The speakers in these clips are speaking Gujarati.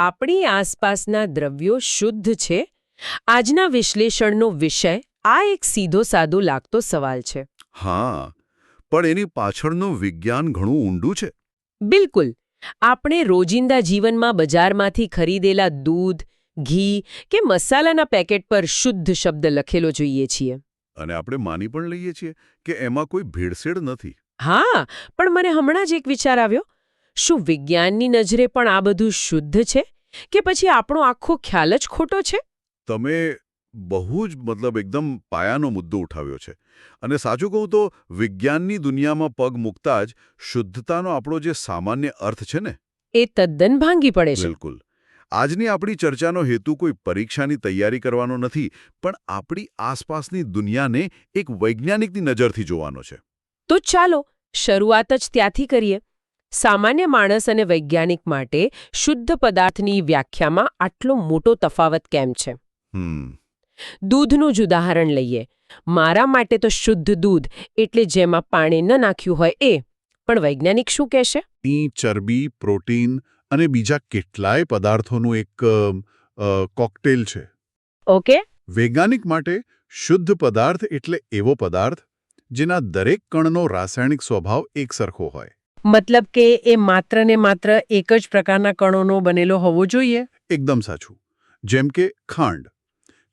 આપણી આસપાસના દ્રવ્યો શુદ્ધ છે? આજના વિશ્લેષણનો વિષય આ એક સીધો સાદો લાગતો સવાલ છે. હા, પણ એની પાછળનું વિજ્ઞાન ઘણું ઊંડું છે. બિલકુલ. આપણે રોજિંદા જીવનમાં બજારમાંથી ખરીદેલા દૂધ, ઘી કે મસાલાના પેકેટ પર શુદ્ધ શબ્દ લખેલો જોઈએ છીએ. અને આપણે માની પણ લઈએ છીએ કે એમાં કોઈ ભેળસેળ નથી. હા, પણ મને હમણાં જ એક વિચાર આવ્યો. શું વિજ્ઞાનની નજરે પણ આ બધું શુદ્ધ છે કે પછી આપણો આખો ખ્યાલ જ ખોટો છે? તમે બહુ જ એકદમ પાયાનો મુદ્દો ઉઠાવ્યો છે. અને સાચું કહું તો વિજ્ઞાનની દુનિયામાં પગ મૂકતા જ શુદ્ધતાનો આપણો જે સામાન્ય અર્થ છે ને, એ તદ્દન ભાંગી પડે છે. બિલકુલ. આજની આપણી ચર્ચાનો હેતુ કોઈ પરીક્ષાની તૈયારી કરવાનો નથી, પણ આપણી આસપાસની દુનિયાને એક વૈજ્ઞાનિકની નજરથી જોવાનો છે. તો ચાલો શરૂઆત જ ત્યાંથી કરીએ. સામાન્ય માણસ અને વૈજ્ઞાનિક માટે શુદ્ધ પદાર્થની વ્યાખ્યામાં આટલો મોટો તફાવત કેમ છે? દૂધનું જ ઉદાહરણ લઈએ. મારા માટે તો શુદ્ધ દૂધ એટલે જેમાં પાણી ન નાખ્યું હોય એ. પણ વૈજ્ઞાનિક શું કહેશે? ચરબી, પ્રોટીન અને બીજા કેટલાય પદાર્થોનું એક કોકટેલ છે. ઓકે. વૈજ્ઞાનિક માટે શુદ્ધ પદાર્થ એટલે એવો પદાર્થ જેના દરેક કણનો રાસાયણિક સ્વભાવ એકસરખો હોય. મતલબ કે એ માત્ર ને માત્ર એક જ પ્રકારના કણોનો બનેલો હોવો જોઈએ? એકદમ સાચું. જેમ કે ખાંડ.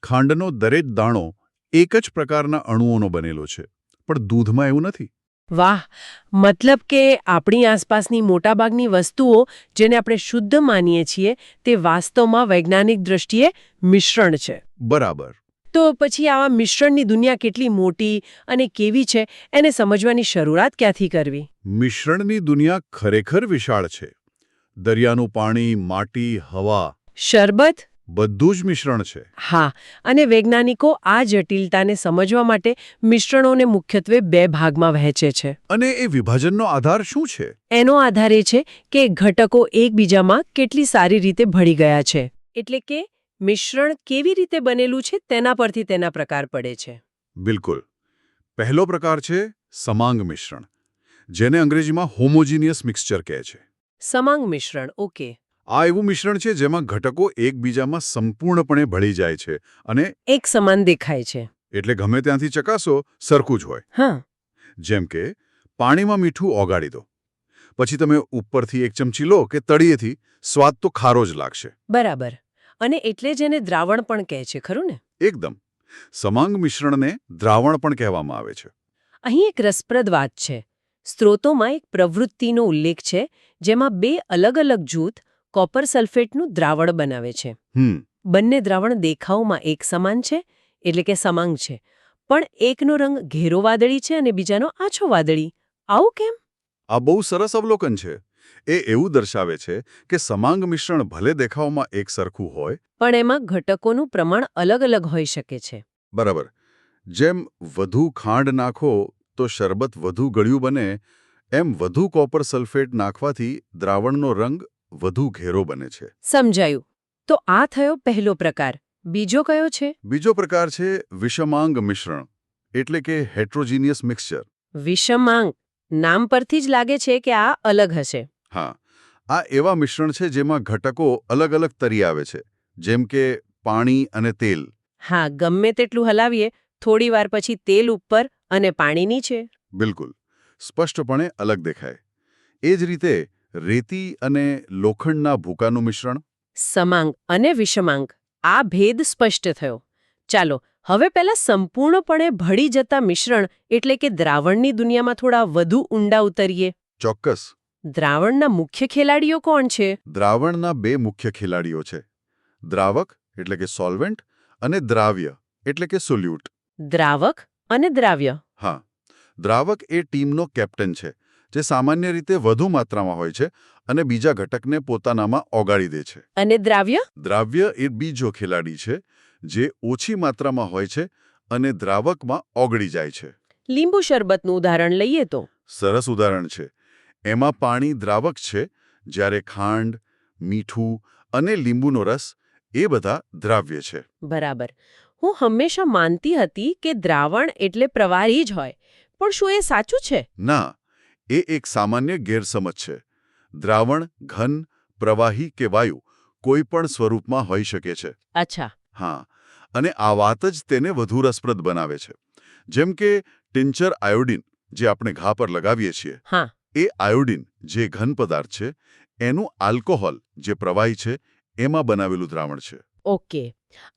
ખાંડનો દરેક દાણો એક જ પ્રકારના અણુઓનો બનેલો છે, પણ દૂધમાં એવું નથી. વાહ! મતલબ કે આપણી આસપાસની મોટાભાગની વસ્તુઓ જેને આપણે શુદ્ધ માનીએ છીએ તે વાસ્તવમાં વૈજ્ઞાનિક દૃષ્ટિએ મિશ્રણ છે. બરાબર. તો પછી આવા મિશ્રણની દુનિયા કેટલી મોટી અને કેવી છે એને સમજવાની શરૂઆત ક્યાંથી કરવી? મિશ્રણની દુનિયા ખરેખર વિશાળ છે. દરિયાનું પાણી, માટી, હવા, શરબત, બધું જ મિશ્રણ છે. હા, અને વૈજ્ઞાનિકો આ જટિલતાને સમજવા માટે મિશ્રણોને મુખ્યત્વે બે ભાગમાં વહેંચે છે. અને એ વિભાજનનો આધાર શું છે? એનો આધાર એ છે કે ઘટકો એકબીજામાં કેટલી સારી રીતે ભળી ગયા છે. એટલે કે મિશ્રણ કેવી રીતે બનેલું છે તેના પરથી તેના પ્રકાર પડે છે. બિલકુલ. પહેલો પ્રકાર છે સમાંગ મિશ્રણ, જેને અંગ્રેજીમાં હોમોજીનિયસ મિક્સચર કહે છે. સમાંગ મિશ્રણ, ઓકે. આ એવું મિશ્રણ છે જેમાં ઘટકો એકબીજામાં સંપૂર્ણપણે ભળી જાય છે અને એક સમાન દેખાય છે. એટલે ગમે ત્યાંથી ચકાસો સરખું જ હોય. હા. જેમ કે પાણીમાં મીઠું ઓગાળી દો, પછી તમે ઉપરથી એક ચમચી લો કે તળિયેથી, સ્વાદ તો ખારો જ લાગશે. બરાબર. અને એટલે જ એને દ્રાવણ પણ કહે છે, ખરું ને? એકદમ. સમાંગ મિશ્રણને દ્રાવણ પણ કહેવામાં આવે છે. અહીં એક રસપ્રદ વાત છે. સ્ત્રોતોમાં એક પ્રવૃત્તિનો ઉલ્લેખ છે જેમાં બે અલગ અલગ જૂથ કોપર સલ્ફેટનું દ્રાવણ બનાવે છે. બંને દ્રાવણ દેખાવમાં એક સમાન છે, એટલે કે સમાંગ છે, પણ એકનો રંગ ઘેરો વાદળી છે અને બીજાનો આછો વાદળી. આવું કેમ? આ બહુ સરસ અવલોકન છે. એ એવું દર્શાવે છે કે સમાંગ મિશ્રણ ભલે દેખાવમાં એક સરખું હોય, પણ એમાં ઘટકોનું પ્રમાણ અલગ અલગ હોઈ શકે છે. બરાબર. જેમ વધુ ખાંડ નાખો તો શરબત વધુ ગળ્યું બને, એમ વધુ કોપર સલ્ફેટ નાખવાથી દ્રાવણનો રંગ વધુ ઘેરો બને છે. સમજાયું. તો આ થયો પહેલો પ્રકાર. બીજો કયો છે? બીજો પ્રકાર છે વિષમાંગ મિશ્રણ, એટલે કે હેટ્રોજીનિયસ મિક્સચર. વિષમાંગ. નામ પરથી જ લાગે છે કે આ અલગ હશે. હા, આ એવા મિશ્રણ છે જેમાં ઘટકો અલગ અલગ તરી આવે છે, જેમ કે પાણી અને તેલ. હા, ગમે તેટલું હલાવીએ, થોડી વાર પછી તેલ ઉપર અને પાણી નીચે. બિલકુલ. સ્પષ્ટપણે અલગ દેખાય. એ જ રીતે રેતી અને લોખંડના ભૂકાનું મિશ્રણ. સમાંગ અને વિષમાંગ. આ ભેદ સ્પષ્ટ થયો. ચાલો હવે પહેલા સંપૂર્ણપણે ભળી જતા મિશ્રણ એટલે કે દ્રાવણની દુનિયામાં થોડા વધુ ઊંડા ઉતરીએ. ચોક્કસ. દ્રાવણના મુખ્ય ખેલાડીઓ કોણ છે? દ્રાવણના બે મુખ્ય ખેલાડીઓ છે. દ્રાવક એટલે કે સોલ્વેન્ટ અને દ્રાવ્ય એટલે કે સોલ્યુટ. દ્રાવક અને દ્રાવ્ય. હા. દ્રાવક એ ટીમનો કેપ્ટન છે, જે સામાન્ય રીતે વધુ માત્રામાં હોય છે અને બીજા ઘટકને પોતાનામાં ઓગાળી દે છે. અને દ્રાવ્ય? દ્રાવ્ય એ બીજો ખેલાડી છે, જે ઓછી માત્રામાં હોય છે અને દ્રાવકમાં ઓગળી જાય છે. લીંબુ શરબતનું ઉદાહરણ લઈએ તો? સરસ ઉદાહરણ છે. એમાં પાણી દ્રાવક છે, જ્યારે ખાંડ, મીઠું અને લીંબુનો રસ એ બધા દ્રાવ્ય છે. બરાબર. હું હંમેશા માનતી હતી કે દ્રાવણ એટલે પ્રવાહી જ હોય, પણ શું એ સાચું છે? ના, એ એક સામાન્ય ગેરસમજ છે. દ્રાવણ ઘન, પ્રવાહી કે વાયુ કોઈ પણ સ્વરૂપમાં હોઈ શકે છે. અચ્છા. હા, અને આ વાત જ તેને વધુ રસપ્રદ બનાવે છે. જેમ કે ટિંચર આયોડિન જે આપણે ઘા પર લગાવીએ છીએ, હા. એ આયોડિન જે ઘન પદાર્થ છે એનું આલ્કોહોલ જે પ્રવાહી છે એમાં બનાવેલું દ્રાવણ છે. ઓકે.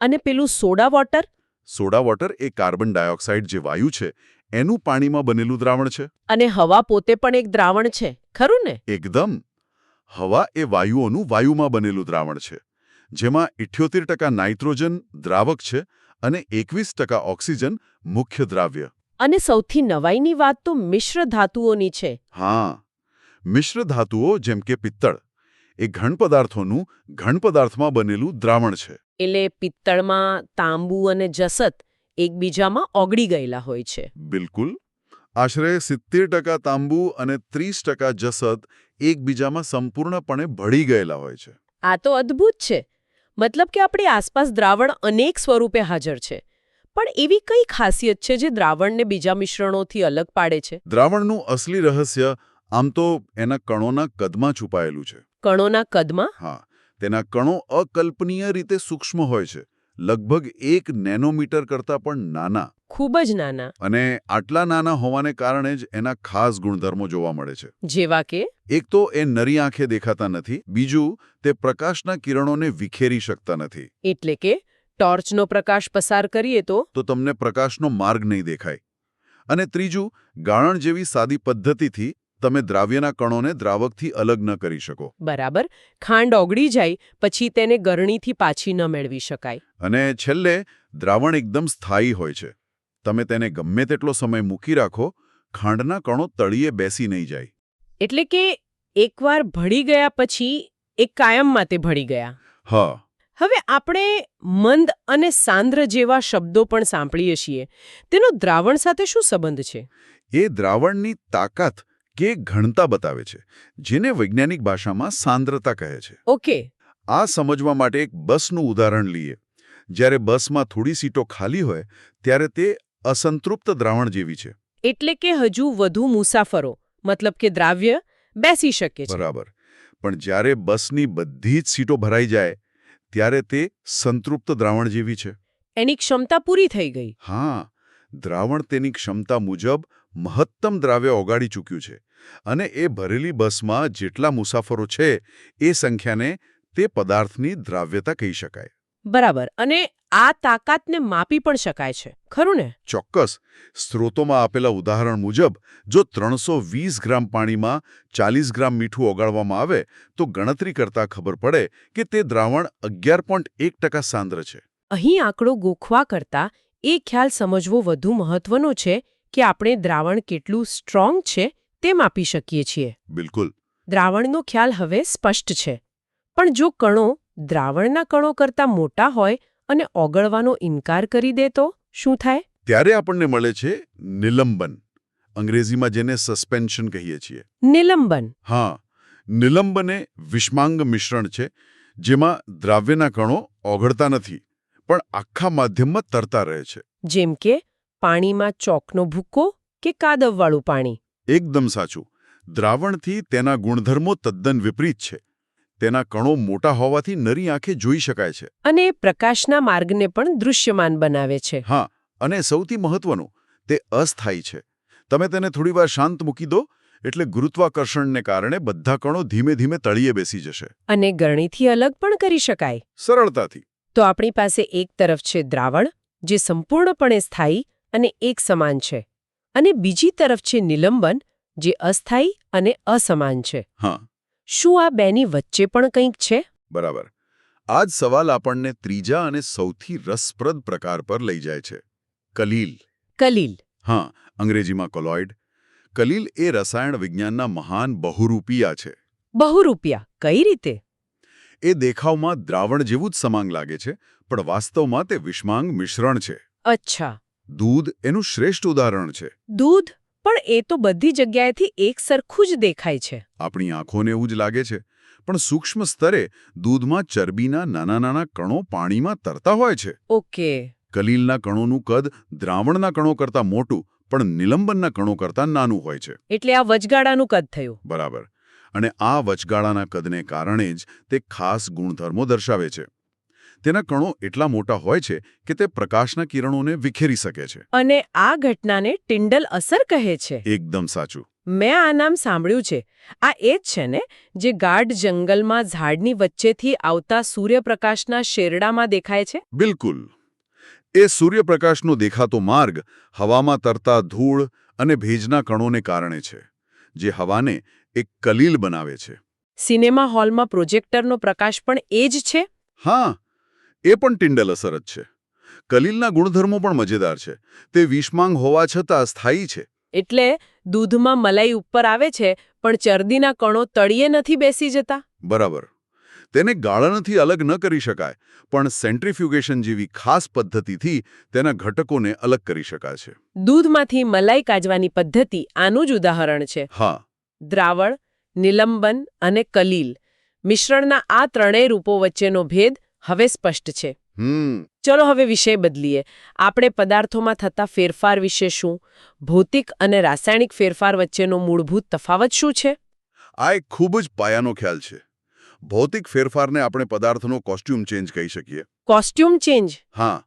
અને પેલું સોડા વોટર? સોડા વોટર એ કાર્બન ડાયોક્સાઇડ જે વાયુ છે એનું પાણીમાં બનેલું દ્રાવણ છે. અને હવા પોતે પણ એક દ્રાવણ છે, ખરું ને? એકદમ. હવા એ વાયુઓનું વાયુમાં બનેલું દ્રાવણ છે, જેમાં 78% નાઇટ્રોજન દ્રાવક છે અને 21% ઓક્સિજન મુખ્ય દ્રાવ્ય. અને સૌથી નવાઈની વાત તો મિશ્ર ધાતુઓની છે. હા, મિશ્ર ધાતુઓ જેમ કે પિત્તળ એ ઘન પદાર્થોનું ઘન પદાર્થમાં બનેલું દ્રાવણ છે. એટલે પિત્તળમાં તાંબુ અને જસત એકબીજામાં ઓગળી ગયેલા હોય છે. બિલકુલ. આશરે 70% તાંબુ અને 30% જસત એકબીજામાં સંપૂર્ણપણે ભળી ગયેલા હોય છે. આ તો અદ્ભુત છે. મતલબ કે આપણી આસપાસ દ્રાવણ અનેક સ્વરૂપે હાજર છે. પણ એવી કઈ ખાસિયત છે જે દ્રાવણને બીજા મિશ્રણોથી અલગ પાડે છે? દ્રાવણનું અસલી રહસ્ય આમ તો એના કણોના કદમાં છુપાયેલું છે. કણોના કદમાં? હા, તેના કણો અકલ્પનીય રીતે સૂક્ષ્મ હોય છે, લગભગ 1 નેનોમીટર કરતાં પણ નાના. ખૂબ જ નાના. અને આટલા નાના હોવાને કારણે જ એના ખાસ ગુણધર્મો જોવા મળે છે. જેવા કે? એક તો એ નરી આંખે દેખાતા નથી, બીજું તે પ્રકાશના કિરણોને વિખેરી શકતા નથી. એટલે કે ટોર્ચનો પ્રકાશ પસાર કરીએ તો તમને પ્રકાશનો માર્ગ નહીં દેખાય. અને ત્રીજું, ગાળણ જેવી સાદી પદ્ધતિથી તમે દ્રાવ્યના કણોને દ્રાવકથી અલગ ન કરી શકો. બરાબર. ખાંડ ઓગળી જાય પછી તેને ગરણીથી પાછી ન મેળવી શકાય. અને છેલ્લે દ્રાવણ એકદમ સ્થાયી હોય છે. તમે તેને ગમે તેટલો સમય મૂકી રાખો, ખાંડના કણો તળિયે બેસી નહીં જાય. એટલે કે એકવાર ભળી ગયા પછી એક કાયમ માટે ભળી ગયા. હા. હવે આપણે મંદ અને સાંદ્ર જેવા શબ્દો પણ સાંભળીએ છીએ. તેનો દ્રાવણ સાથે શું સંબંધ છે? એ દ્રાવણની તાકાત કે ઘનતા બતાવે છે, જેને વૈજ્ઞાનિક ભાષામાં સાંદ્રતા કહે છે. ઓકે. આ સમજવા માટે એક બસનું ઉદાહરણ લઈએ. જ્યારે બસમાં થોડી સીટો ખાલી હોય ત્યારે તે અસંતૃપ્ત દ્રાવણ જેવી છે. એટલે કે હજુ વધુ મુસાફરો મતલબ કે દ્રાવ્ય બેસી શકે છે. બરાબર. પણ જ્યારે બસની બધી જ સીટો ભરાઈ જાય ત્યારે તે સંતૃપ્ત દ્રાવણ જેવી છે. એની ક્ષમતા પૂરી થઈ ગઈ. હા, દ્રાવણ તેની ક્ષમતા મુજબ મહત્તમ દ્રાવ્ય ઓગાળી ચૂક્યું છે અને એ ભરેલી બસમાં જેટલા મુસાફરો છે એ સંખ્યાને તે પદાર્થની દ્રાવ્યતા કહી શકાય. બરાબર. અને આ તાકાતને માપી પણ શકાય છે, ખરું ને? ચોક્કસ. સ્ત્રોતોમાં આપેલા ઉદાહરણ મુજબ જો 320 ગ્રામ પાણીમાં 40 ગ્રામ મીઠું ઓગાળવામાં આવે તો ગણતરી કરતાં ખબર પડે કે તે દ્રાવણ 11.1% સાંદ્ર છે. અહીં આંકડો ગોખવા કરતાં એ ખ્યાલ સમજવો વધુ મહત્વનો છે કે આપણે દ્રાવણ કેટલું સ્ટ્રોંગ છે તે માપી શકીએ છીએ. બિલકુલ. દ્રાવણનો ખ્યાલ હવે સ્પષ્ટ છે. પણ જો કણો દ્રાવણના કણો કરતાં મોટા હોય અને ઓગળવાનો ઇનકાર કરી દે તો શું થાય? ત્યારે આપણને મળે છે નિલંબન. અંગ્રેજીમાં જેને સસ્પેન્શન કહીએ છીએ. નિલંબન. હા, નિલંબન એ વિષમાંગ મિશ્રણ છે જેમાં દ્રાવ્યના કણો ઓગળતા નથી પણ આખા માધ્યમમાં તરતા રહે છે. જેમ કે પાણીમાં ચોકનો ભૂક્કો કે કાદવવાળું પાણી. એકદમ સાચું. દ્રાવણથી તેના ગુણધર્મો તદ્દન વિપરીત છે. તેના કણો મોટા હોવાથી નરી આંખે જોઈ શકાય છે. અને પ્રકાશના માર્ગને પણ દૃશ્યમાન બનાવે છે. હા, અને સૌથી મહત્વનું, તે અસ્થાયી છે. તમે તેને થોડીવાર શાંત મૂકી દો એટલે ગુરુત્વાકર્ષણને કારણે બધા કણો ધીમે ધીમે તળિયે બેસી જશે. અને ગરણીથી અલગ પણ કરી શકાય. સરળતાથી. તો આપણી પાસે એક તરફ છે દ્રાવણ જે સંપૂર્ણપણે સ્થાયી અને એક સમાન છે, અને બીજી તરફ છે નિલંબન જે અસ્થાયી અને અસમાન છે. હા. શું આ બેની વચ્ચે પણ કંઈક છે? બરાબર. આ જ સવાલ આપણને ત્રીજા અને સૌથી રસપ્રદ પ્રકાર પર લઈ જાય છે. કલીલ. કલીલ. હા, અંગ્રેજીમાં કોલોઇડ. કલીલ એ રસાયણ વિજ્ઞાનના મહાન બહુરૂપિયા છે. બહુરૂપિયા કઈ રીતે? એ દેખાવમાં દ્રાવણ જેવું જ સમાંગ લાગે છે, પણ વાસ્તવમાં તે વિષમાંગ મિશ્રણ છે. અચ્છા. દૂધ એનું શ્રેષ્ઠ ઉદાહરણ છે. દૂધ? પણ એ તો બધી જગ્યાએથી એક સરખું જ દેખાય છે. આપણી આંખોને એવું જ લાગે છે, પણ સૂક્ષ્મ સ્તરે દૂધમાં ચરબીના નાના નાના કણો પાણીમાં તરતા હોય છે. ઓકે. કલીલના કણોનું કદ દ્રાવણના કણો કરતાં મોટું પણ નિલંબનના કણો કરતાં નાનું હોય છે. એટલે આ વચગાળાનું કદ થયું. બરાબર. અને આ વચગાળાના કદને કારણે જ તે ખાસ ગુણધર્મો દર્શાવે છે. તેના કણો એટલા મોટા હોય છે કે તે પ્રકાશના કિરણોને વિખેરી શકે છે. અને આ ઘટનાને ટિન્ડલ અસર કહે છે. એકદમ સાચું. મેં આ નામ સાંભળ્યું છે. આ એ જ છે ને જે ગાઢ જંગલમાં ઝાડની વચ્ચેથી આવતા સૂર્યપ્રકાશના શેરડામાં દેખાય છે? બિલકુલ. એ સૂર્યપ્રકાશનો દેખાતો માર્ગ હવામાં તરતા ધૂળ અને ભેજના કણોને કારણે છે, જે હવાને એક કલીલ બનાવે છે. સિનેમા હોલમાં પ્રોજેક્ટરનો પ્રકાશ પણ એ જ છે? હા, એ પણ ટિન્ડલ અસર જ છે. કલીલના ગુણધર્મો પણ મજેદાર છે. તે વિષમાંગ હોવા છતાં સ્થાયી છે. એટલે દૂધમાં મલાઈ ઉપર આવે છે પણ ચરબીના કણો તળિયે નથી બેસી જતા? બરાબર. તેને ગાળણથી અલગ ન કરી શકાય, પણ સેન્ટ્રીફ્યુગેશન જેવી ખાસ પદ્ધતિથી તેના ઘટકોને અલગ કરી શકાય છે. દૂધમાંથી મલાઈ કાઢવાની પદ્ધતિ આનું જ ઉદાહરણ છે. હા. દ્રાવણ, નિલંબન અને કલીલ મિશ્રણના આ ત્રણેય રૂપો વચ્ચેનો ભેદ હવે સ્પષ્ટ છે. ચલો હવે વિષય બદલીએ. આપણે પદાર્થોમાં થતા ફેરફાર વિશે શું? ભૌતિક અને રાસાયણિક ફેરફાર વચ્ચેનો મૂળભૂત તફાવત શું છે? આ એક ખૂબ જ પાયાનો ખ્યાલ છે. ભૌતિક ફેરફારને આપણે પદાર્થનો કોસ્ટ્યુમ ચેન્જ કહી શકીએ. Costume change? હા.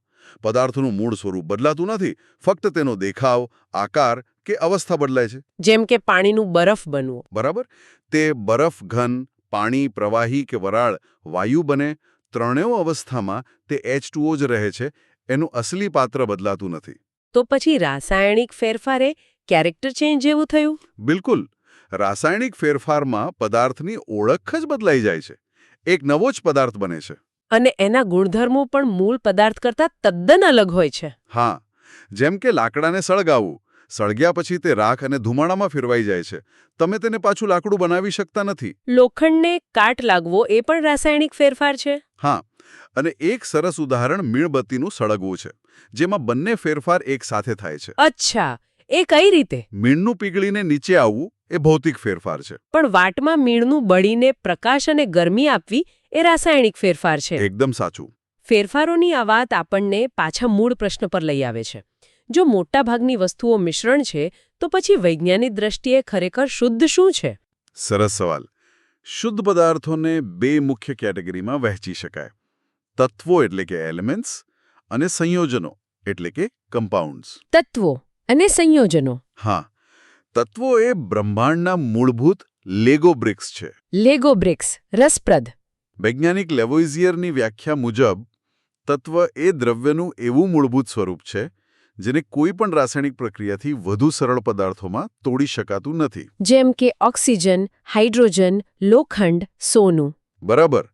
પદાર્થનું મૂળ સ્વરૂપ બદલાતું નથી, ફક્ત તેનો દેખાવ, આકાર કે અવસ્થા બદલાય છે. જેમ કે પાણીનું બરફ બનવું. બરાબર. તે બરફ ઘન, પાણી પ્રવાહી કે વરાળ વાયુ બને, ત્રણેય અવસ્થામાં તે H2O જ રહે છે. એનું અસલી પાત્ર બદલાતું નથી. તો પછી રાસાયણિક ફેરફારે કેરેક્ટર ચેન્જ જેવું થયું? બિલકુલ. રાસાયણિક ફેરફારમાં પદાર્થની ઓળખ જ બદલાઈ જાય છે. એક નવો જ પદાર્થ બને છે. અને એના ગુણધર્મો પણ મૂળ પદાર્થ કરતાં તદ્દન અલગ હોય છે. હા. જેમ કે લાકડાને સળગાવવું. સળગ્યા પછી તે રાખ અને ધુમાડામાં ફેરવાઈ જાય છે. તમે તેને પાછું લાકડું બનાવી શકતા નથી. લોખંડને કાટ લાગવો એ પણ રાસાયણિક ફેરફાર છે? હા. અને એક સરસ ઉદાહરણ મીણબત્તીનું સળગવું છે, જેમાં બંને ફેરફાર એક સાથે થાય છે. અચ્છા, એ કઈ રીતે? મીણનું પીગળીને નીચે આવવું એ ભૌતિક ફેરફાર છે. પણ વાટમાં મીણનું બળીને પ્રકાશ અને ગરમી આપવી એ રાસાયણિક ફેરફાર છે. એકદમ સાચું. ફેરફારોની આ વાત આપણને પાછા મૂળ પ્રશ્ન પર લઈ આવે છે. જો મોટાભાગની વસ્તુઓ મિશ્રણ છે, તો પછી વૈજ્ઞાનિક દ્રષ્ટિએ ખરેખર શુદ્ધ શું છે? સરસ સવાલ. શુદ્ધ પદાર્થોને બે મુખ્ય કેટેગરીમાં વહેંચી શકાય. તત્વો એટલે કે એલિમેન્ટ્સ અને સંયોજનો એટલે કે કમ્પાઉન્ડ્સ. તત્વો અને સંયોજનો. હા. તત્વો એ બ્રહ્માંડના મૂળભૂત લેગો બ્રિક્સ છે. લેગો બ્રિક્સ રસપ્રદ. વૈજ્ઞાનિક લેવોઇઝિયરની વ્યાખ્યા મુજબ તત્વ એ દ્રવ્યનું એવું મૂળભૂત સ્વરૂપ છે જેને કોઈ પણ રાસાયણિક પ્રક્રિયાથી વધુ સરળ પદાર્થોમાં તોડી શકાતું નથી. જેમ કે ઓક્સિજન, હાઇડ્રોજન, લોખંડ, સોનું. બરાબર.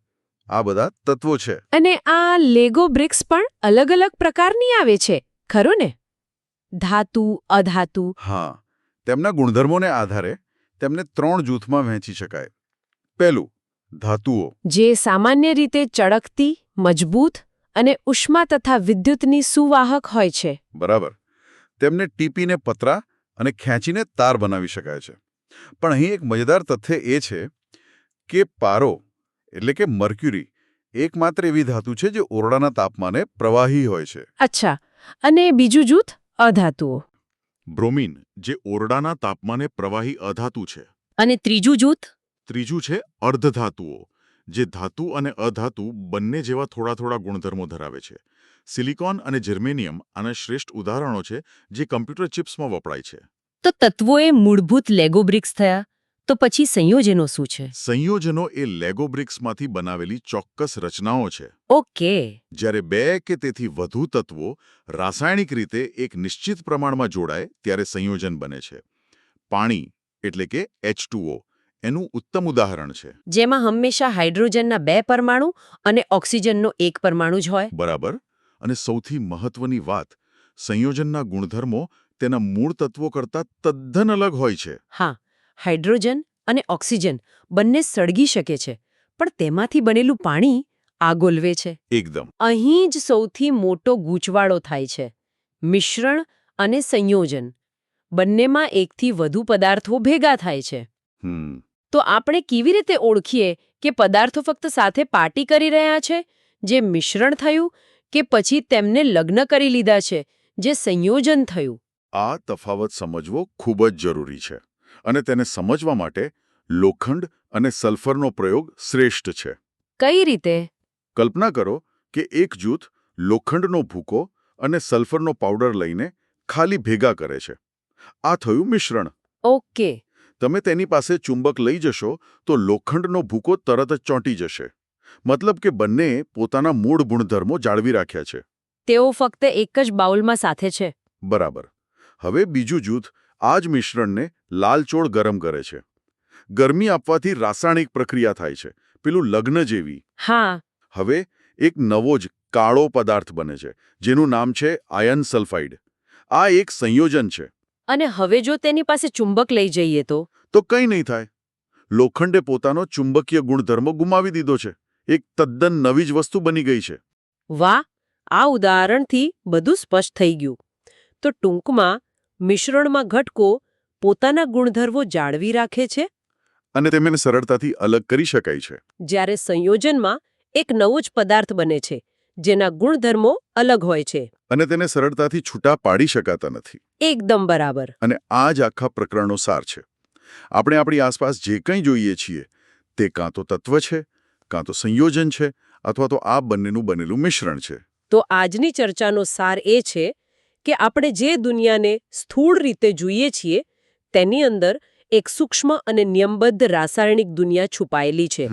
આ બધા તત્વો છે. અને આ લેગો બ્રિક્સ પણ અલગ અલગ પ્રકારની આવે છે, ખરું ને? ધાતુ, અધાતુ. હા. તેમના ગુણધર્મોને આધારે તેમને 3 જૂથમાં વહેંચી શકાય. પહેલું, ધાતુઓ. જે સામાન્ય રીતે ચળકતી, મજબૂત અને ઉષ્મા તથા વિદ્યુતની સુવાહક હોય છે. બરાબર. તેમને ટીપીને પતરા અને ખેંચીને તાર બનાવી શકાય છે. પણ અહીં એક મજેદાર તથ્ય એ છે કે પારો એટલે કે મર્ક્યુરી એકમાત્ર એવી ધાતુ છે જે ઓરડાના તાપમાને પ્રવાહી હોય છે. અચ્છા. અને બીજું જૂથ અધાતુઓ. બ્રોમિન, જે ઓરડાના તાપમાને પ્રવાહી અધાતુ છે. અને ત્રીજું જૂથ? ત્રીજું છે અર્ધધાતુઓ, જે ધાતુ અને અધાતુ બંને જેવા થોડા થોડા ગુણધર્મો ધરાવે છે. સિલિકોન અને જર્મેનિયમ આના શ્રેષ્ઠ ઉદાહરણો છે જે કમ્પ્યુટર ચિપ્સમાં વપરાય છે. તો તત્વો એ મૂળભૂત લેગો બ્રિક્સ થયા. તો પછી સંયોજનો શું છે? સંયોજનો એ લેગો બ્રિક્સમાંથી બનાવેલી ચોક્કસ રચનાઓ છે. ઓકે. જ્યારે 2 કે તેથી વધુ તત્વો રાસાયણિક રીતે એક નિશ્ચિત પ્રમાણમાં જોડાય ત્યારે સંયોજન બને છે. પાણી એટલે કે H2O એનું ઉત્તમ ઉદાહરણ છે. જેમાં હંમેશા હાઇડ્રોજનના 2 પરમાણુ અને ઓક્સિજનનો 1 પરમાણુ જ હોય. બરાબર. અને સૌથી મહત્વની વાત, સંયોજનના ગુણધર્મો તેના મૂળ તત્વો કરતાં તદ્દન અલગ હોય છે. હા. હાઇડ્રોજન અને ઓક્સિજન બંને સળગી શકે છે, પણ તેમાંથી બનેલું પાણી આગોલવે છે. એકદમ. અહીં જ સૌથી મોટો ગૂંચવાળો થાય છે. મિશ્રણ અને સંયોજન બંનેમાં એકથી વધુ પદાર્થો ભેગા થાય છે. તો આપણે કેવી રીતે ઓળખીએ કે પદાર્થો ફક્ત સાથે પાર્ટી કરી રહ્યા છે, જે મિશ્રણ થયું, કે પછી તેમને લગ્ન કરી લીધા છે, જે સંયોજન થયું? આ તફાવત સમજવો ખૂબ જ જરૂરી છે. અને તેને સમજવા માટે લોખંડ અને સલ્ફરનો પ્રયોગ શ્રેષ્ઠ છે. કઈ રીતે? કલ્પના કરો કે એક જૂથ લોખંડનો ભૂકો અને સલ્ફરનો પાવડર લઈને ખાલી ભેગા કરે છે. આ થયું મિશ્રણ. ઓકે. તમે તેની પાસે ચુંબક લઈ જશો તો લોખંડનો ભૂકો તરત જ ચોંટી જશે. મતલબ કે બંનેએ પોતાના મૂળ ગુણધર્મો જાળવી રાખ્યા છે. તેઓ ફક્ત એક જ બાઉલમાં સાથે છે. બરાબર. હવે બીજું જૂથ આ જ મિશ્રણને લાલચોળ ગરમ કરે છે. ગરમી આપવાથી રાસાયણિક પ્રક્રિયા થાય છે, પેલું લગ્ન જેવી. હા. હવે એક નવો જ કાળો પદાર્થ બને છે, જેનું નામ છે આયર્ન સલ્ફાઇડ. આ એક સંયોજન છે. અને હવે જો તેની પાસે ચુંબક લઈ જઈએ તો? તો કંઈ નહીં થાય. લોખંડે પોતાનો ચુંબકીય ગુણધર્મો ગુમાવી દીધો છે. એક તદ્દન નવી જ વસ્તુ બની ગઈ છે. વાહ, આ ઉદાહરણથી બધું સ્પષ્ટ થઈ ગયું. તો ટૂંકમાં મિશ્રણમાં ઘટકો પોતાના ગુણધર્મો જાળવી રાખે છે, અને તેમને સરળતાથી અલગ કરી શકાય છે. જ્યારે સંયોજનમાં એક નવો જ પદાર્થ બને છે, જેના ગુણધર્મો અલગ હોય છે. અને તેને સરળતાથી છૂટા પાડી શકાતા નથી. એકદમ બરાબર. અને આ જ આખા પ્રકરણનો સાર છે. આપણે આપણી આસપાસ જે કંઈ જોઈએ છીએ તે કાં તો તત્વ છે, કાં તો સંયોજન છે, અથવા તો આ બંનેનું બનેલું મિશ્રણ છે. તો આજની ચર્ચાનો સાર એ છે કે આપણે જે દુનિયાને સ્થૂળ રીતે જોઈએ છીએ તેની અંદર એક સૂક્ષ્મ અને નિયમબદ્ધ રાસાયણિક દુનિયા છુપાયેલી છે.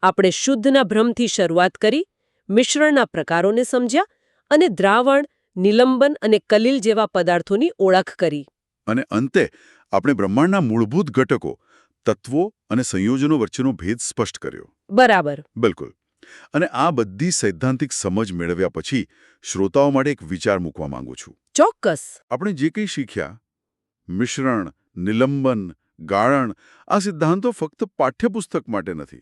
આપણે શુદ્ધના ભ્રમથી શરૂઆત કરી, મિશ્રણના પ્રકારોને સમજ્યા અને દ્રાવણ, નિલંબન અને કલીલ જેવા પદાર્થોની ઓળખ કરી. અને અંતે આપણે બ્રહ્માંડના મૂળભૂત ઘટકો, તત્વો અને સંયોજનો વચ્ચેનો ભેદ સ્પષ્ટ કર્યો. બરાબર. બિલકુલ. અને આ બધી સૈદ્ધાંતિક સમજ મેળવ્યા પછી શ્રોતાઓ માટે એક વિચાર મૂકવા માંગુ છું. ચોક્કસ. આપણે જે કંઈ શીખ્યા, મિશ્રણ, નિલંબન, ગાળણ, આ સિદ્ધાંતો ફક્ત પાઠ્યપુસ્તક માટે નથી.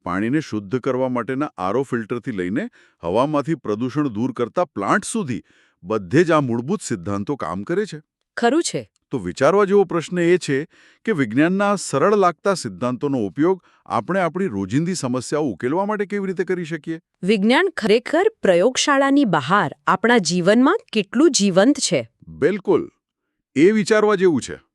પાણીને શુદ્ધ કરવા માટેના આરો ફિલ્ટરથી લઈને હવામાંથી પ્રદૂષણ દૂર કરતા પ્લાન્ટ સુધી બધે જ આ મૂળભૂત સિદ્ધાંતો કામ કરે છે. ખરું છે. તો વિચારવા જેવો પ્રશ્ન એ છે કે વિજ્ઞાનના સરળ લાગતા સિદ્ધાંતોનો ઉપયોગ આપણે આપણી રોજિંદી સમસ્યાઓ ઉકેલવા માટે કેવી રીતે કરી શકીએ? વિજ્ઞાન ખરેખર પ્રયોગશાળાની બહાર આપણા જીવનમાં કેટલું જીવંત છે. બિલકુલ. એ વિચારવા જેવું છે.